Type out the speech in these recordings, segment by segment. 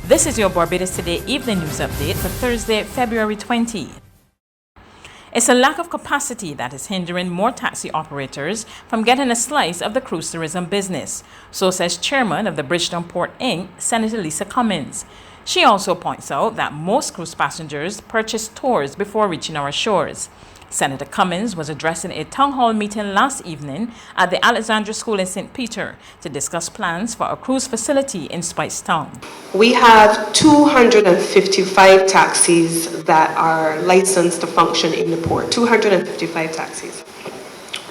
This is your Barbados Today Evening News Update for Thursday, February 20. It's a lack of capacity that is hindering more taxi operators from getting a slice of the cruise tourism business. So says Chairman of the Bridgetown Port, Inc., Senator Lisa Cummins. She also points out that most cruise passengers purchase tours before reaching our shores. Senator Cummins was addressing a town hall meeting last evening at the Alexandra School in St. Peter to discuss plans for a cruise facility in Spicetown. We have 255 taxis that are licensed to function in the port, 255 taxis,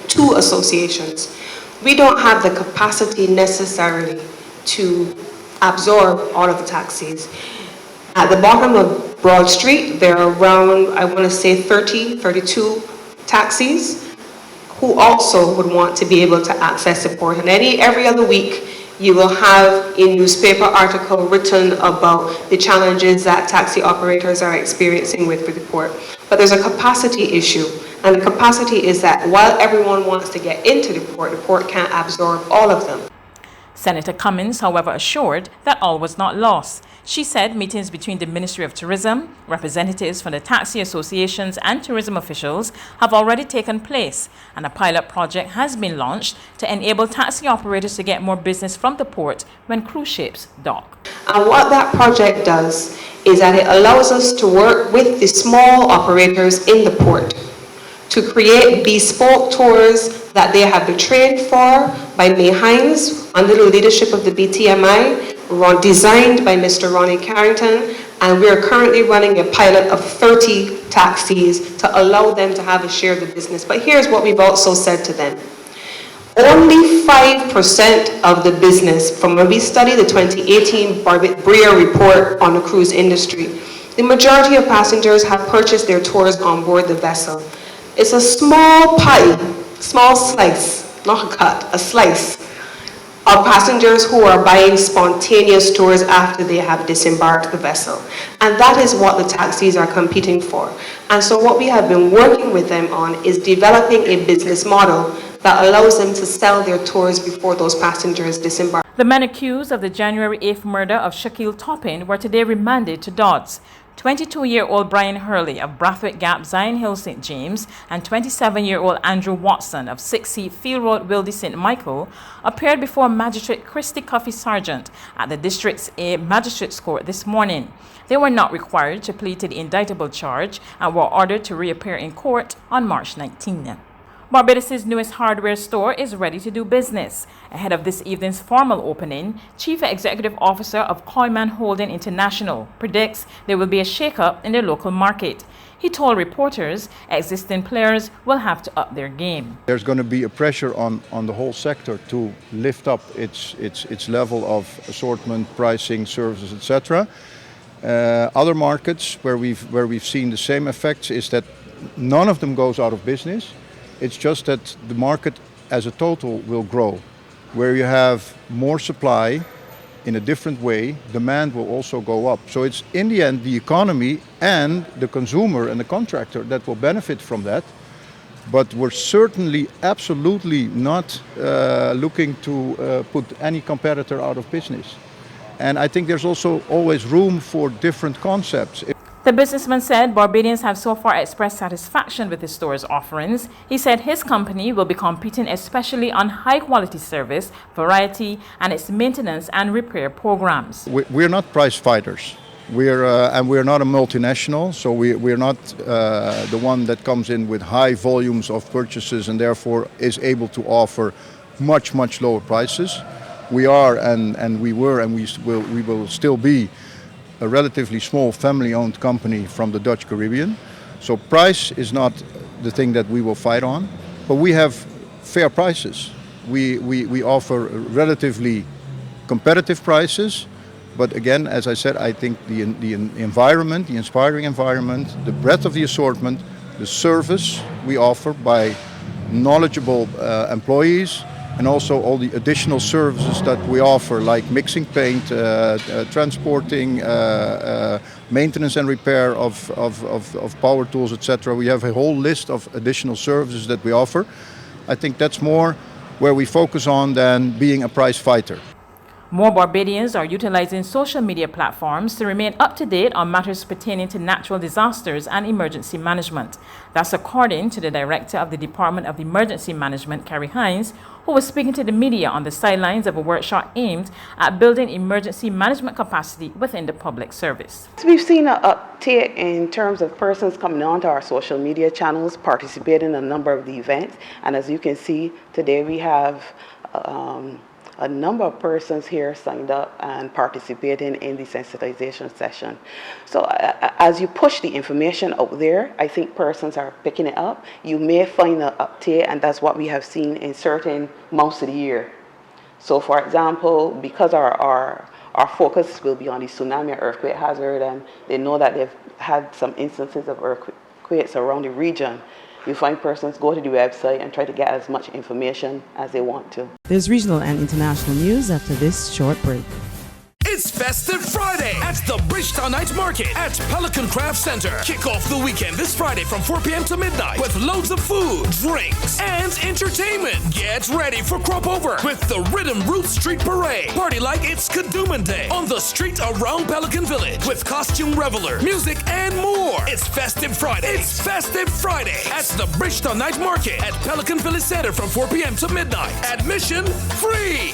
2 associations. We don't have the capacity necessarily to absorb all of the taxis. At the bottom of Broad Street, there are around, I want to say 32 taxis who also would want to be able to access the port. And every other week, you will have a newspaper article written about the challenges that taxi operators are experiencing with the port. But there's a capacity issue, and the capacity is that while everyone wants to get into the port can't absorb all of them. Senator Cummins, however, assured that all was not lost. She said meetings between the Ministry of Tourism, representatives from the taxi associations and tourism officials have already taken place, and a pilot project has been launched to enable taxi operators to get more business from the port when cruise ships dock. And what that project does is that it allows us to work with the small operators in the port to create bespoke tours that they have been trained for by May Hines under the leadership of the BTMI, designed by Mr. Ronnie Carrington, and we are currently running a pilot of 30 taxis to allow them to have a share of the business. But here's what we've also said to them. Only 5% of the business, from when we studied the 2018 BREA report on the cruise industry, the majority of passengers have purchased their tours on board the vessel. It's a small pie, small slice, not a cut, a slice of passengers who are buying spontaneous tours after they have disembarked the vessel. And that is what the taxis are competing for. And so what we have been working with them on is developing a business model that allows them to sell their tours before those passengers disembark. The men accused of the January 8th murder of Shaquille Toppin were today remanded to Dodds. 22-year-old Brian Hurley of Brathwaite Gap, Zion Hill, St. James, and 27-year-old Andrew Watson of 6C Field Road, Wildy, St. Michael, appeared before Magistrate Christy Coffey Sargent at the District's A Magistrates Court this morning. They were not required to plead to the indictable charge and were ordered to reappear in court on March 19. Barbados' newest hardware store is ready to do business. Ahead of this evening's formal opening, Chief Executive Officer of Kooyman Holding International predicts there will be a shake-up in their local market. He told reporters existing players will have to up their game. There's going to be a pressure on the whole sector to lift up its level of assortment, pricing, services, etc. Other markets where we've seen the same effects is that none of them goes out of business. It's just that the market as a total will grow. Where you have more supply in a different way, demand will also go up. So it's in the end the economy and the consumer and the contractor that will benefit from that. But we're certainly absolutely not looking to put any competitor out of business. And I think there's also always room for different concepts. The businessman said Barbadians have so far expressed satisfaction with the store's offerings. He said his company will be competing especially on high-quality service, variety, and its maintenance and repair programs. We're not price fighters. And we're not a multinational, so we're not the one that comes in with high volumes of purchases and therefore is able to offer much lower prices. We are and we were and we will still be a relatively small family-owned company from the Dutch Caribbean. So price is not the thing that we will fight on, but we have fair prices. We offer relatively competitive prices, but again, as I said, I think the environment, the inspiring environment, the breadth of the assortment, the service we offer by knowledgeable employees, and also all the additional services that we offer, like mixing paint, transporting, maintenance and repair of power tools, etc. We have a whole list of additional services that we offer. I think that's more where we focus on than being a price fighter. More Barbadians are utilizing social media platforms to remain up to date on matters pertaining to natural disasters and emergency management. That's according to the director of the Department of Emergency Management, Carrie Hines, who was speaking to the media on the sidelines of a workshop aimed at building emergency management capacity within the public service. We've seen an uptick in terms of persons coming onto our social media channels, participating in a number of the events. And as you can see, today we have a number of persons here signed up and participating in the sensitization session. So as you push the information out there, I think persons are picking it up. You may find an uptick, and that's what we have seen in certain months of the year. So for example, because our focus will be on the tsunami and earthquake hazard, and they know that they've had some instances of earthquakes around the region, you find persons go to the website and try to get as much information as they want to. There's regional and international news after this short break. It's Festive Friday at the Bridgetown Night Market at Pelican Craft Center. Kick off the weekend this Friday from 4 p.m. to midnight with loads of food, drinks, and entertainment. Get ready for Crop Over with the Rhythm Roots Street Parade. Party like it's Kooyman Day on the street around Pelican Village with costume reveler, music, and more. It's Festive Friday. It's Festive Friday at the Bridgetown Night Market at Pelican Village Center from 4 p.m. to midnight. Admission free.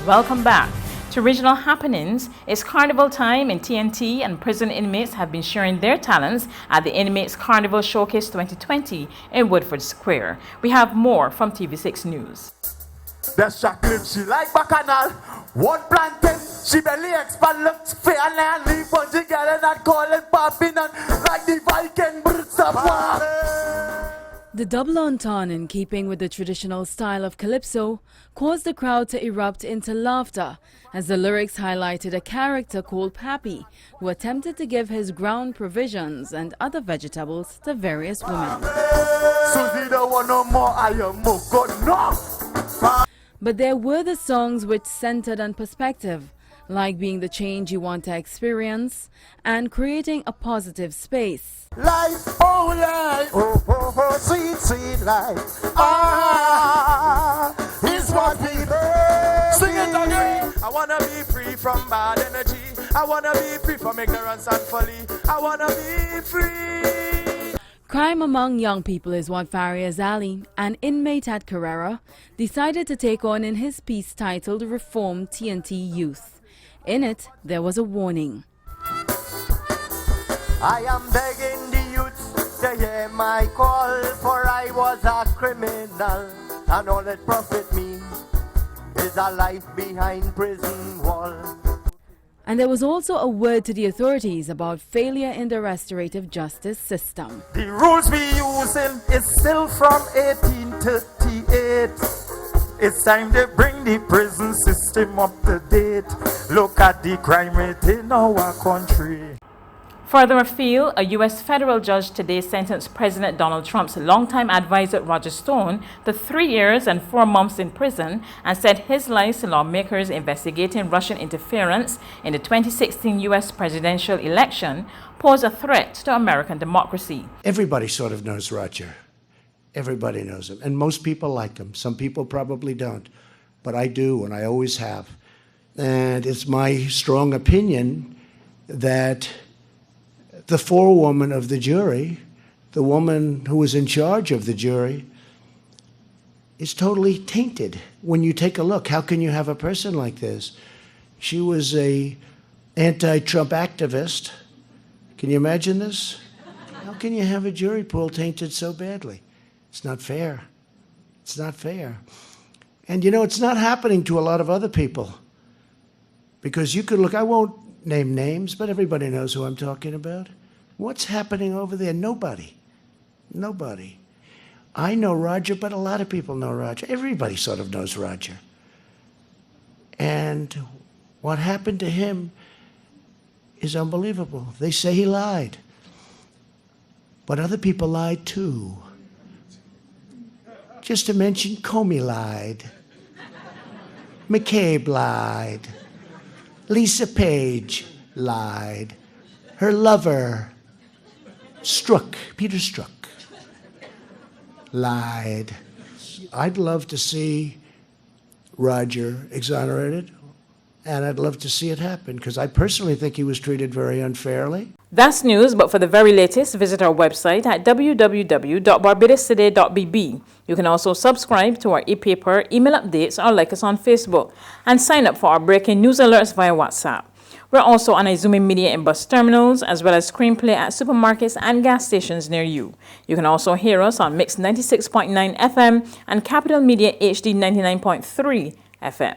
Welcome back to Regional Happenings. It's carnival time in TNT, and prison inmates have been sharing their talents at the Inmates Carnival Showcase 2020 in Woodford Square. We have more from TV6 News. The chocolate she like bacchanal. One plantain, she belly expand, looks fair and leave one together, not calling popping on like the Viking brutes of war. The double entendre, in keeping with the traditional style of calypso, caused the crowd to erupt into laughter as the lyrics highlighted a character called Pappy, who attempted to give his ground provisions and other vegetables to various women. Susie don't want no more, I am more good, no! But there were the songs which centered on perspective, like being the change you want to experience and creating a positive space. Life, oh, sweet, sweet life. Ah, is what we sing it again. I wanna be free from bad energy. I wanna be free from ignorance and folly. I wanna be free. Crime among young people is what Fariaz Ali, an inmate at Carrera, decided to take on in his piece titled Reform TNT Youth. In it, there was a warning. I am begging the youth to hear my call, for I was a criminal, and all it profit me is a life behind prison wall. And there was also a word to the authorities about failure in the restorative justice system. The rules we using is still from 1838. It's time to bring the prison system up to date. Look at the crime rate in our country. Further afield, a U.S. federal judge today sentenced President Donald Trump's longtime advisor Roger Stone to 3 years and 4 months in prison and said his lies to lawmakers investigating Russian interference in the 2016 U.S. presidential election pose a threat to American democracy. Everybody sort of knows Roger. Everybody knows him. And most people like him. Some people probably don't. But I do, and I always have. And it's my strong opinion that the forewoman of the jury, the woman who was in charge of the jury, is totally tainted. When you take a look, how can you have a person like this? She was a anti-Trump activist. Can you imagine this? How can you have a jury pool tainted so badly? It's not fair. It's not fair. And you know, it's not happening to a lot of other people. Because you could look, I won't name names, but everybody knows who I'm talking about. What's happening over there? Nobody. Nobody. I know Roger, but a lot of people know Roger. Everybody sort of knows Roger. And what happened to him is unbelievable. They say he lied. But other people lied too. Just to mention, Comey lied. McCabe lied. Lisa Page lied. Her lover, Peter Strzok, lied. is I'd love to see Roger exonerated, and I'd love to see it happen because I personally think he was treated very unfairly. That's news, but for the very latest, visit our website at www.barbadostoday.bb. You can also subscribe to our e-paper, email updates, or like us on Facebook, and sign up for our breaking news alerts via WhatsApp. We're also on Izumi Media in bus terminals, as well as Screenplay at supermarkets and gas stations near you. You can also hear us on Mix 96.9 FM and Capital Media HD 99.3 FM.